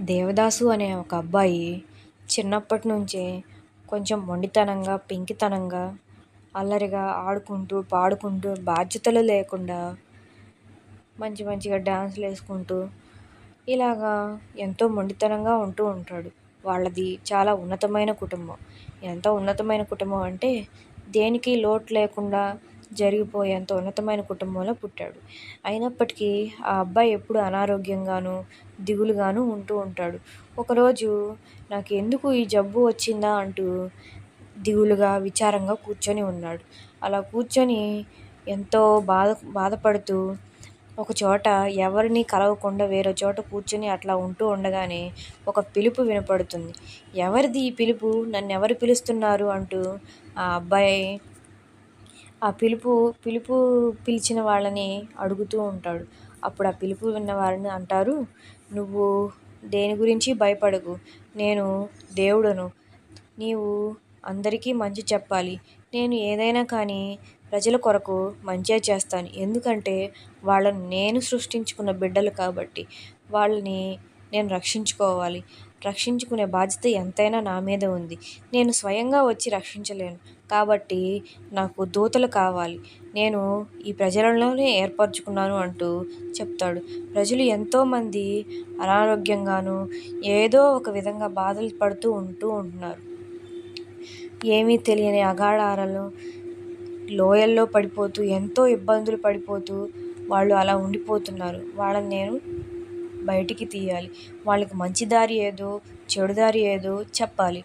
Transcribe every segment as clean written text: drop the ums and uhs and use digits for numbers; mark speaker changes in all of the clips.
Speaker 1: దేవదాసు అనే ఒక అబ్బాయి చిన్నప్పటి నుంచే కొంచెం మొండితనంగా, పెంకితనంగా, అల్లరిగా ఆడుకుంటూ, పాడుకుంటూ, బాధ్యతలు లేకుండా మంచి మంచిగా డాన్సులు వేసుకుంటూ ఇలాగా ఎంతో మొండితనంగా ఉంటూ ఉంటాడు. వాళ్ళది చాలా ఉన్నతమైన కుటుంబం. ఎంత ఉన్నతమైన కుటుంబం అంటే దేనికి లోటు లేకుండా జరిగిపోయేంత ఉన్నతమైన కుటుంబంలో పుట్టాడు. అయినప్పటికీ ఆ అబ్బాయి ఎప్పుడు అనారోగ్యంగాను, దిగులుగాను ఉంటూ ఉంటాడు. ఒకరోజు నాకు ఎందుకు ఈ జబ్బు వచ్చిందా అంటూ దిగులుగా, విచారంగా కూర్చొని ఉన్నాడు. అలా కూర్చొని ఎంతో బాధపడుతూ ఒక చోట ఎవరిని కలవకుండా వేరే చోట కూర్చొని అట్లా ఉంటూ ఉండగానే ఒక పిలుపు వినపడుతుంది. ఎవరిది ఈ పిలుపు? నన్నెవరు పిలుస్తున్నారు అంటూ ఆ అబ్బాయి ఆ పిలుపు పిలిచిన వాళ్ళని అడుగుతూ ఉంటాడు. అప్పుడు ఆ పిలుపు విన్న వారిని అంటారు, "నువ్వు దేని గురించి భయపడకు. నేను దేవుడను. నీవు అందరికీ మంచి చెప్పాలి. నేను ఏదైనా కానీ ప్రజల కొరకు మంచే చేస్తాను. ఎందుకంటే వాళ్ళని నేను సృష్టించుకున్న బిడ్డలు కాబట్టి వాళ్ళని నేను రక్షించుకోవాలి. రక్షించుకునే బాధ్యత ఎంతైనా నా మీద ఉంది. నేను స్వయంగా వచ్చి రక్షించలేను. కాబట్టి నాకు దూతలు కావాలి. నేను ఈ ప్రజలలోనే ఏర్పరచుకున్నాను" అంటూ చెప్తాడు. ప్రజలు ఎంతోమంది అనారోగ్యంగాను ఏదో ఒక విధంగా బాధలు పడుతూ ఉంటున్నారు. ఏమీ తెలియని అగాఢాలలో, లోయల్లో పడిపోతూ ఎంతో ఇబ్బందులు పడిపోతూ వాళ్ళు అలా ఉండిపోతున్నారు. వాళ్ళని నేను బయటికి తీయాలి. వాళ్ళకి మంచి దారి ఏదో, చెడు దారి ఏదో చెప్పాలి.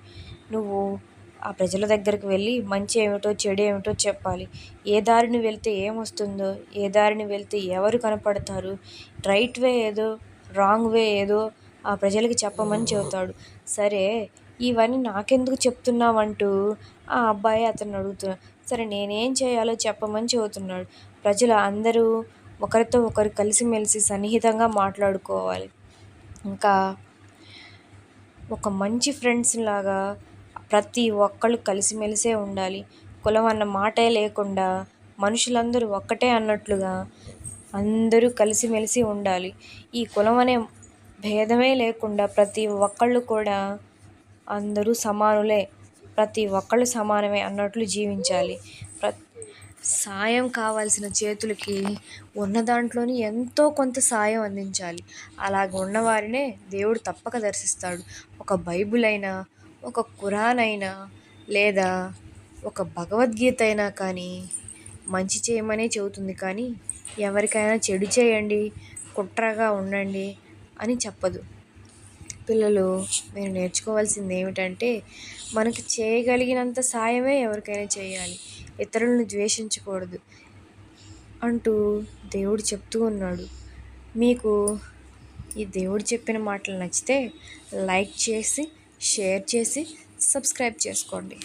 Speaker 1: నువ్వు ఆ ప్రజల దగ్గరికి వెళ్ళి మంచి ఏమిటో, చెడు ఏమిటో చెప్పాలి. ఏ దారిని వెళ్తే ఏమొస్తుందో, ఏ దారిని వెళ్తే ఎవరు కనపడతారు, రైట్ వే ఏదో, రాంగ్ వే ఏదో ఆ ప్రజలకి చెప్పమని చెబుతాడు. సరే, ఇవన్నీ నాకెందుకు చెప్తున్నావంటూ ఆ అబ్బాయి అతన్ని అడుగుతున్నాడు. సరే, నేనేం చేయాలో చెప్పమని చెబుతున్నాడు. ప్రజలు అందరూ ఒకరితో ఒకరు కలిసిమెలిసి సన్నిహితంగా మాట్లాడుకోవాలి. ఇంకా ఒక మంచి ఫ్రెండ్స్ లాగా ప్రతి ఒక్కళ్ళు కలిసిమెలిసే ఉండాలి. కులం అన్న మాటే లేకుండా మనుషులందరూ ఒక్కటే అన్నట్లుగా అందరూ కలిసిమెలిసి ఉండాలి. ఈ కులం అనే భేదమే లేకుండా ప్రతి ఒక్కళ్ళు కూడా అందరూ సమానులే, ప్రతి ఒక్కళ్ళు సమానమే అన్నట్లు జీవించాలి. సాయం కావాల్సిన చేతులకి ఉన్న దాంట్లోని ఎంతో కొంత సాయం అందించాలి. అలాగ ఉన్నవారినే దేవుడు తప్పక దర్శిస్తాడు. ఒక బైబిల్ అయినా, ఒక ఖురాన్ అయినా, లేదా ఒక భగవద్గీత అయినా కానీ మంచి చేయమనే చెబుతుంది. కానీ ఎవరికైనా చెడు చేయండి, కుట్రగా ఉండండి అని చెప్పదు. పిల్లలు, మీరు నేర్చుకోవాల్సింది ఏమిటంటే మనకి చేయగలిగినంత సాయమే ఎవరికైనా చేయాలి. ఇతరులను ద్వేషించకూడదు అంటూ దేవుడు చెప్తూ ఉన్నాడు. మీకు ఈ దేవుడు చెప్పిన మాటలు నచ్చితే లైక్ చేసి, షేర్ చేసి, సబ్స్క్రైబ్ చేసుకోండి.